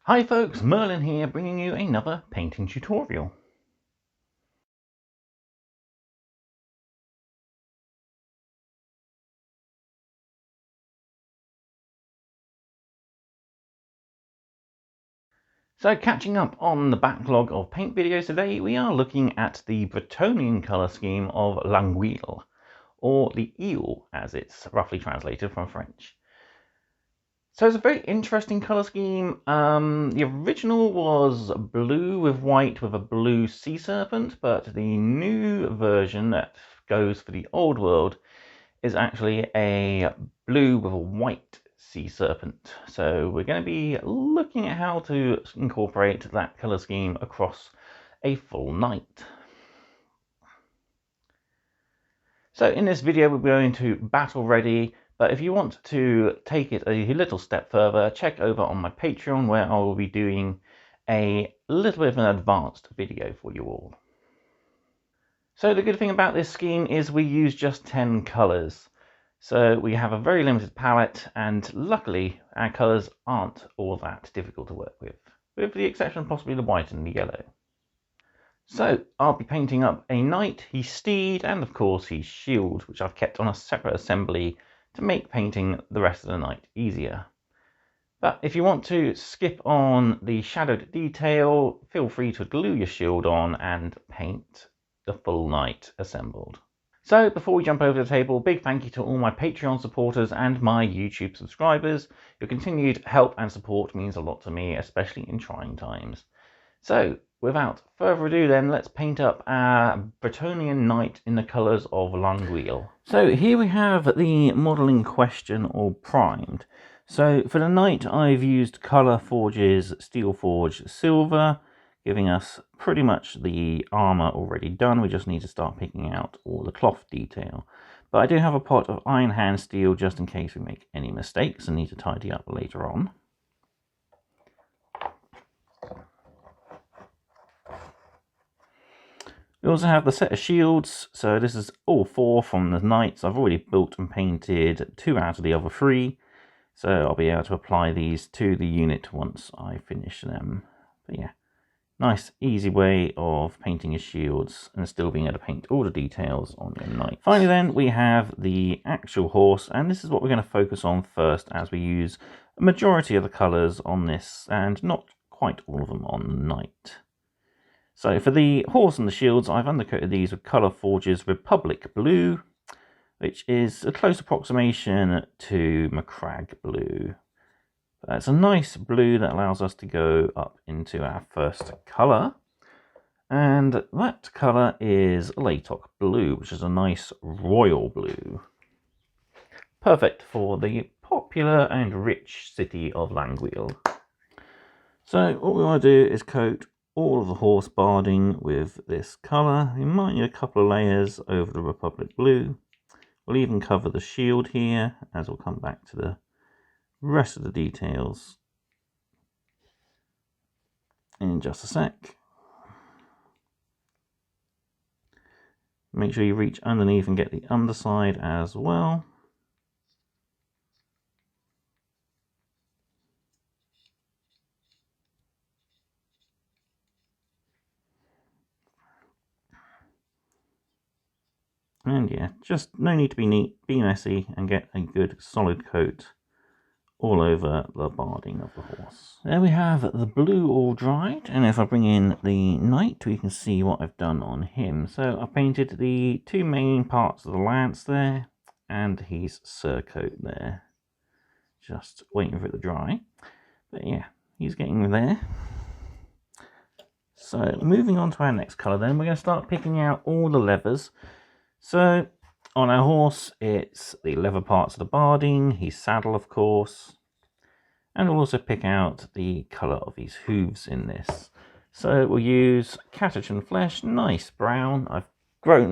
Hi folks, Merlin here, bringing you another painting tutorial. So catching up on the backlog of paint videos today, we are looking at the Bretonnian colour scheme of L'Anguille, or the eel as it's roughly translated from French. So it's a very interesting colour scheme. The original was blue with white with a blue sea serpent, but the new version that goes for the old world is actually a blue with a white sea serpent. So we're going to be looking at how to incorporate that colour scheme across a full night. So in this video we're going to battle ready, but if you want to take it a little step further, check over on my Patreon where I will be doing a little bit of an advanced video for you all. So the good thing about this scheme is we use just 10 colours. So we have a very limited palette, and luckily our colours aren't all that difficult to work with the exception of possibly the white and the yellow. So I'll be painting up a knight, his steed, and of course his shield, which I've kept on a separate assembly to make painting the rest of the knight easier. But if you want to skip on the shadowed detail, feel free to glue your shield on and paint the full knight assembled. So before we jump over the table, big thank you to all my Patreon supporters and my YouTube subscribers. Your continued help and support means a lot to me, especially in trying times. So without further ado then, let's paint up our Bretonnian knight in the colours of L'Anguille. So here we have the model in question all primed. So for the knight I've used Colour Forge's Steel Forge Silver, giving us pretty much the armour already done. We just need to start picking out all the cloth detail. But I do have a pot of Iron Hand Steel just in case we make any mistakes and need to tidy up later on. We also have the set of shields, so this is all 4 from the knights. I've already built and painted 2 out of the other 3, so I'll be able to apply these to the unit once I finish them. But yeah, nice easy way of painting your shields and still being able to paint all the details on your knight. Finally then, we have the actual horse, and this is what we're going to focus on first as we use a majority of the colours on this and not quite all of them on the knight. So for the horse and the shields, I've undercoated these with Colour Forge's Republic Blue, which is a close approximation to Macragge Blue. It's a nice blue that allows us to go up into our first colour. And that colour is Laytock Blue, which is a nice royal blue. Perfect for the popular and rich city of L'Anguille. So what we want to do is coat all of the horse barding with this colour. You might need a couple of layers over the Republic Blue. We'll even cover the shield here, as we'll come back to the rest of the details in just a sec. Make sure you reach underneath and get the underside as well. And yeah, just no need to be neat, be messy, and get a good solid coat all over the barding of the horse. There we have the blue all dried, and if I bring in the knight, we can see what I've done on him. So I painted the 2 main parts of the lance there, and his surcoat there. Just waiting for it to dry. But yeah, he's getting there. So moving on to our next colour then, we're going to start picking out all the leathers. So on our horse, it's the leather parts of the barding, his saddle of course, and we'll also pick out the colour of his hooves in this. So we'll use Catachan Flesh, nice brown.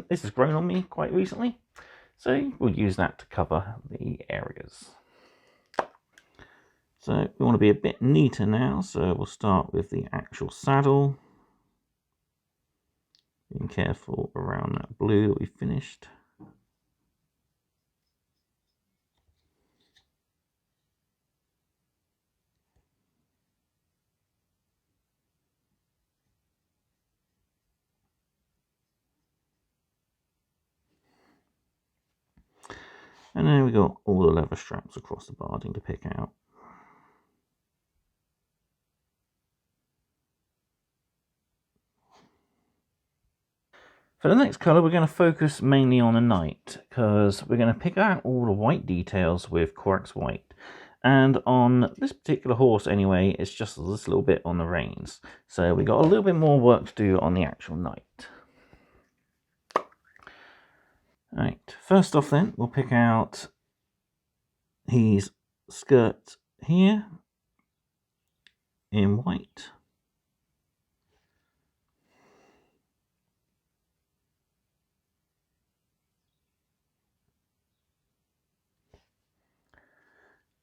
This has grown on me quite recently, so we'll use that to cover the areas. So we want to be a bit neater now, so we'll start with the actual saddle. Being careful around that blue that we finished. And then we got all the leather straps across the barding to pick out. For the next colour, we're going to focus mainly on the knight, because we're going to pick out all the white details with Corax White. And on this particular horse anyway, it's just this little bit on the reins. So we got a little bit more work to do on the actual knight. Alright, first off then, we'll pick out his skirt here in white.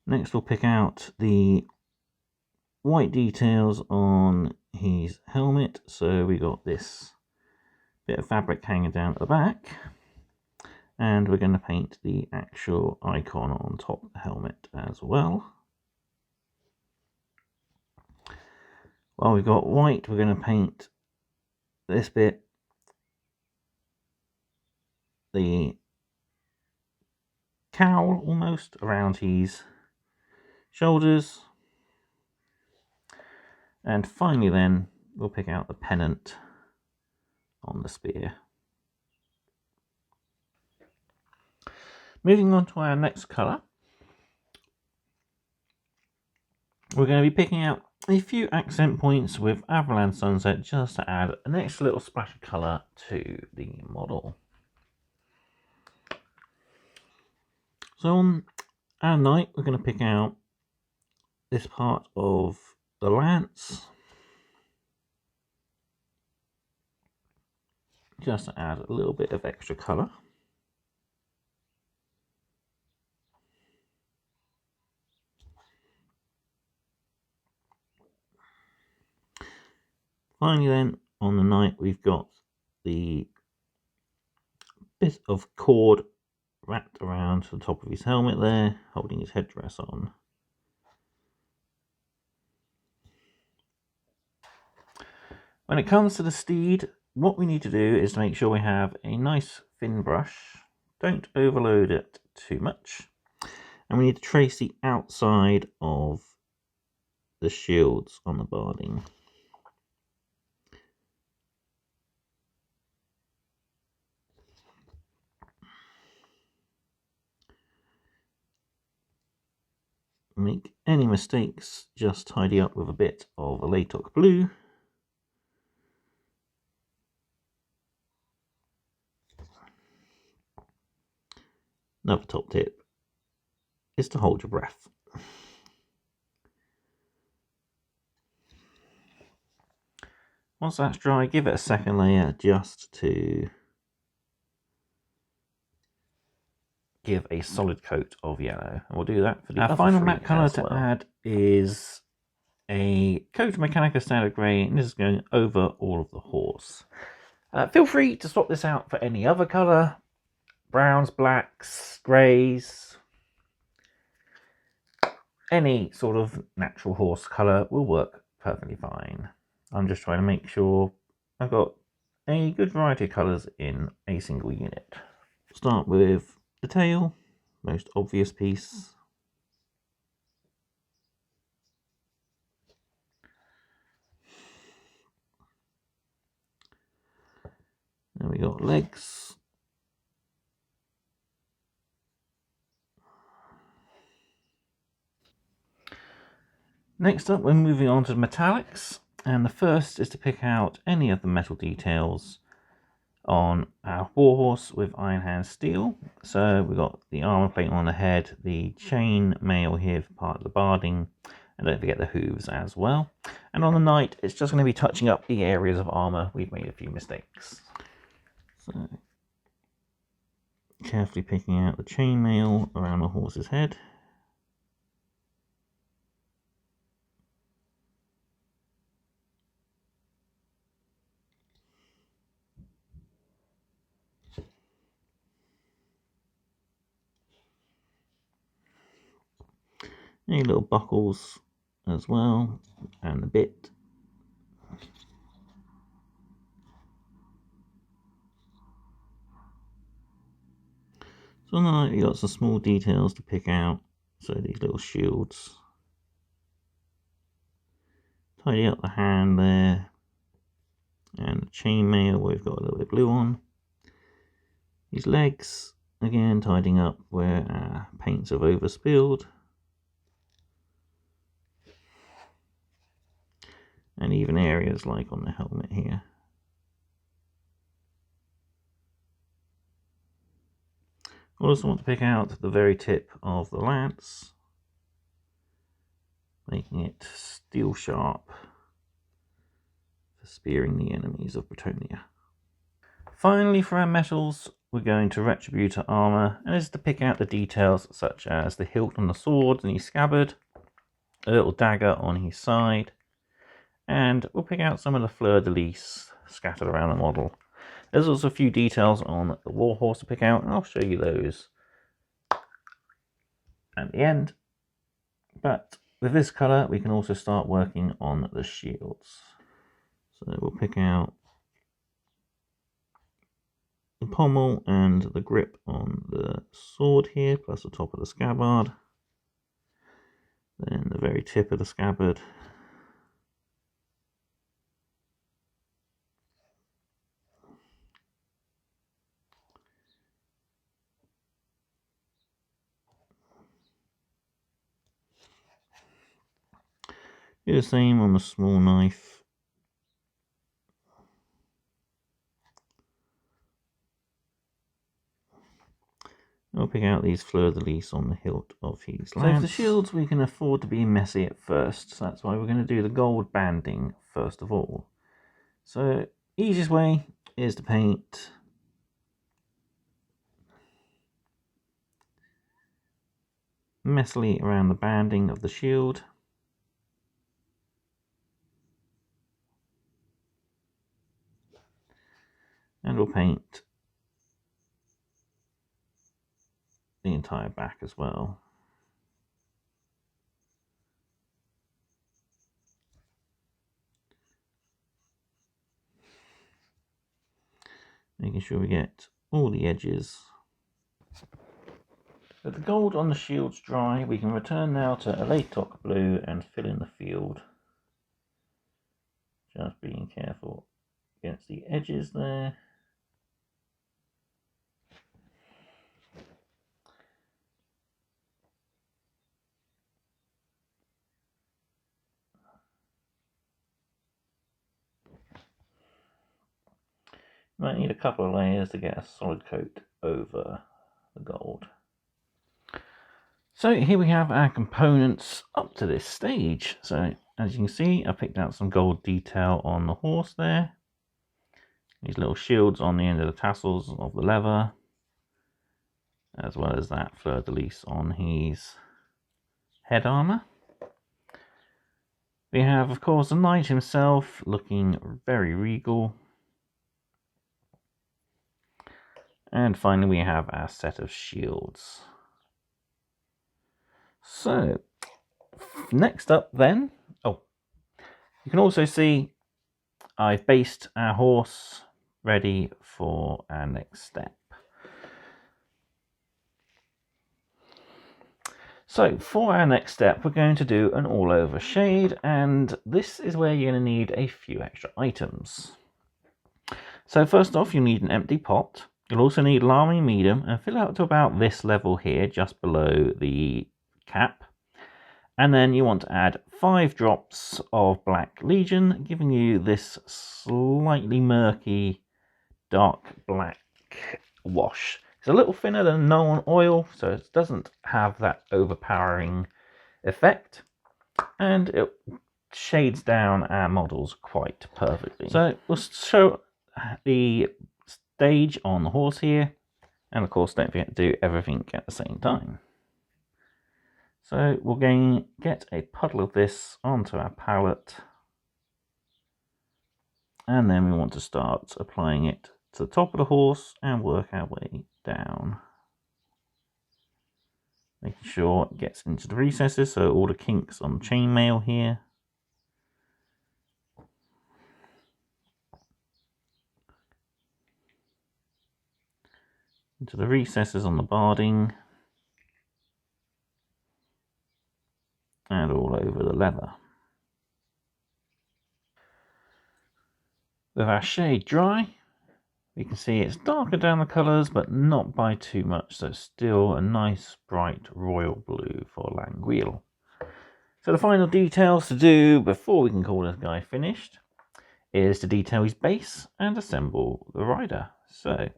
Next we'll pick out the white details on his helmet. So we got this bit of fabric hanging down at the back. And we're going to paint the actual icon on top of the helmet as well. While we've got white, we're going to paint this bit, the cowl almost around his shoulders. And finally then, we'll pick out the pennant on the spear. Moving on to our next colour, we're going to be picking out a few accent points with Avalanche Sunset just to add an extra little splash of colour to the model. So on our knight, we're going to pick out this part of the lance, just to add a little bit of extra colour. Finally then, on the knight, we've got the bit of cord wrapped around the top of his helmet there, holding his headdress on. When it comes to the steed, what we need to do is to make sure we have a nice thin brush. Don't overload it too much. And we need to trace the outside of the shields on the barding. Make any mistakes, just tidy up with a bit of a Latex blue. Another top tip is to hold your breath. Once that's dry, give it a second layer just to give a solid coat of yellow. And we'll do that for the other final matte colour to add is a coat of Mechanica Standard Grey, and this is going over all of the horse. Feel free to swap this out for any other colour. Browns, blacks, greys. Any sort of natural horse colour will work perfectly fine. I'm just trying to make sure I've got a good variety of colours in a single unit. Start with the tail, most obvious piece. Then we got legs. Next up, we're moving on to the metallics, and the first is to pick out any of the metal details on our warhorse with Iron Hand steel. So we've got the armor plate on the head, the chain mail here for part of the barding, and don't forget the hooves as well. And on the knight, it's just going to be touching up the areas of armor we've made a few mistakes. So carefully picking out the chain mail around the horse's head. Any little buckles as well, and the bit. So on the night you got some small details to pick out. So these little shields. Tidy up the hand there. And the chainmail we've got a little bit of blue on. These legs, again tidying up where paints have overspilled. And even areas like on the helmet here. I also want to pick out the very tip of the lance, making it steel sharp for spearing the enemies of Bretonnia. Finally, for our metals, we're going to Retributor armor, and this is to pick out the details such as the hilt on the sword and his scabbard, a little dagger on his side, and we'll pick out some of the fleur-de-lis scattered around the model. There's also a few details on the warhorse to pick out, and I'll show you those at the end. But with this colour, we can also start working on the shields. So we'll pick out the pommel and the grip on the sword here, plus the top of the scabbard. Then the very tip of the scabbard. Do the same on the small knife. I'll pick out these fleur-de-lis on the hilt of his lance. So for the shields, we can afford to be messy at first. So that's why we're going to do the gold banding first of all. So easiest way is to paint messily around the banding of the shield. And we'll paint the entire back as well. Making sure we get all the edges. With the gold on the shields dry, we can return now to a Latoc blue and fill in the field. Just being careful against the edges there. You might need a couple of layers to get a solid coat over the gold. So here we have our components up to this stage. So as you can see, I picked out some gold detail on the horse there. These little shields on the end of the tassels of the leather, as well as that fleur-de-lis on his head armor. We have, of course, the knight himself looking very regal. And finally, we have our set of shields. So, next up then, you can also see I've based our horse ready for our next step. So for our next step, we're going to do an all-over shade, and this is where you're going to need a few extra items. So first off, you'll need an empty pot. You'll also need lime medium, and fill out to about this level here, just below the cap. And then you want to add 5 drops of Black Legion, giving you this slightly murky, dark black wash. It's a little thinner than Nuln Oil, so it doesn't have that overpowering effect. And it shades down our models quite perfectly. So we'll show the stage on the horse here. And of course, don't forget to do everything at the same time. So we're going to get a puddle of this onto our palette, and then we want to start applying it to the top of the horse and work our way down. Making sure it gets into the recesses, so all the kinks on the chainmail here. into the recesses on the barding and all over the leather. With our shade dry, you can see it's darker down the colours, but not by too much, so still a nice bright royal blue for L'Anguille. So the final details to do before we can call this guy finished is to detail his base and assemble the rider. So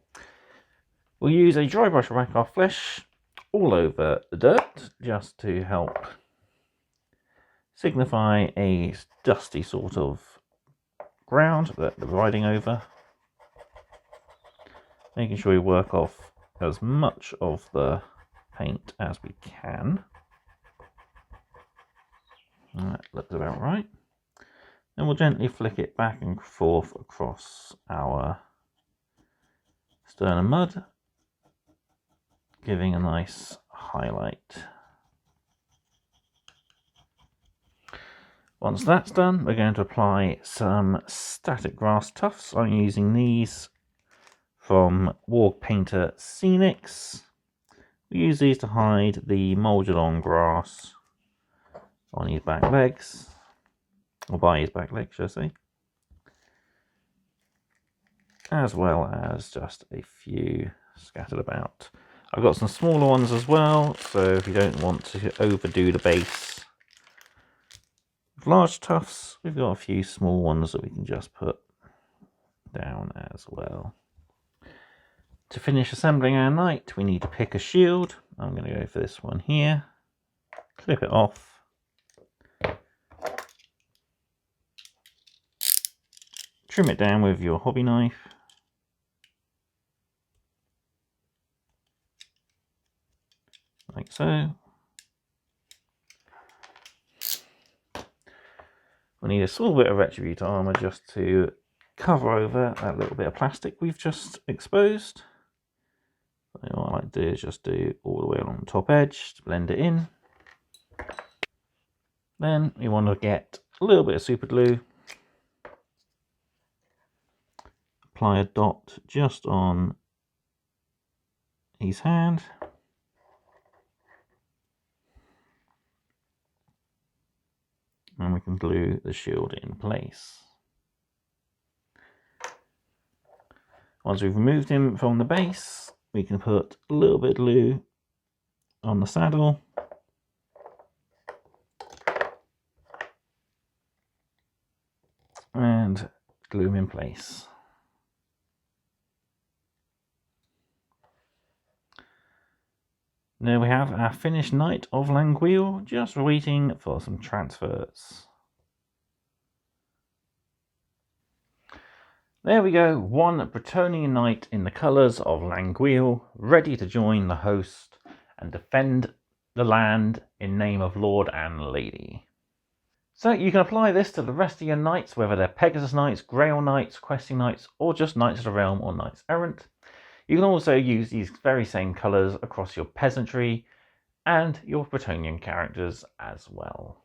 we'll use a dry brush to whack our flesh all over the dirt just to help signify a dusty sort of ground that we're riding over. Making sure we work off as much of the paint as we can. That looks about right. Then we'll gently flick it back and forth across our sternum mud, giving a nice highlight. Once that's done, we're going to apply some static grass tufts. I'm using these from Warg Painter Scenics. We use these to hide the moulded on grass on his back legs, or by his back legs, should I say, as well as just a few scattered about. I've got some smaller ones as well, so if you don't want to overdo the base with large tufts, we've got a few small ones that we can just put down as well. To finish assembling our knight, we need to pick a shield. I'm going to go for this one here, clip it off, trim it down with your hobby knife, like so. We need a small bit of retribute armour just to cover over that little bit of plastic we've just exposed. So what I like to do is just do all the way along the top edge to blend it in. Then we want to get a little bit of super glue, apply a dot just on his hand, and we can glue the shield in place. Once we've removed him from the base, we can put a little bit of glue on the saddle, and glue him in place. There we have our finished Knight of L'Anguille, just waiting for some transfers. There we go, one Bretonnia Knight in the colours of L'Anguille, ready to join the host and defend the land in name of Lord and Lady. So you can apply this to the rest of your knights, whether they're Pegasus Knights, Grail Knights, Questing Knights, or just Knights of the Realm or Knights Errant. You can also use these very same colours across your peasantry and your Bretonnian characters as well.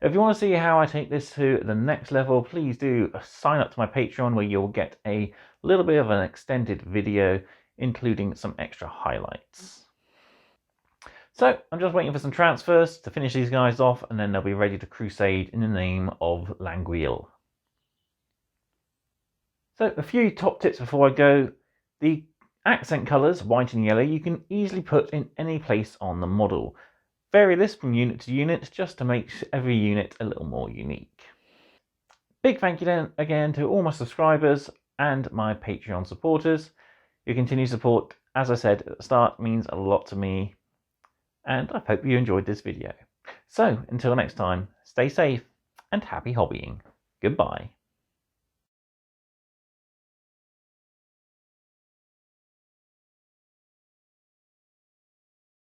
If you want to see how I take this to the next level, please do sign up to my Patreon, where you'll get a little bit of an extended video, including some extra highlights. So I'm just waiting for some transfers to finish these guys off, and then they'll be ready to crusade in the name of L'Anguille. So a few top tips before I go. The accent colours, white and yellow, you can easily put in any place on the model. Vary this from unit to unit just to make every unit a little more unique. Big thank you then again to all my subscribers and my Patreon supporters. Your continued support, as I said at the start, means a lot to me, and I hope you enjoyed this video. So until next time, stay safe and happy hobbying. Goodbye.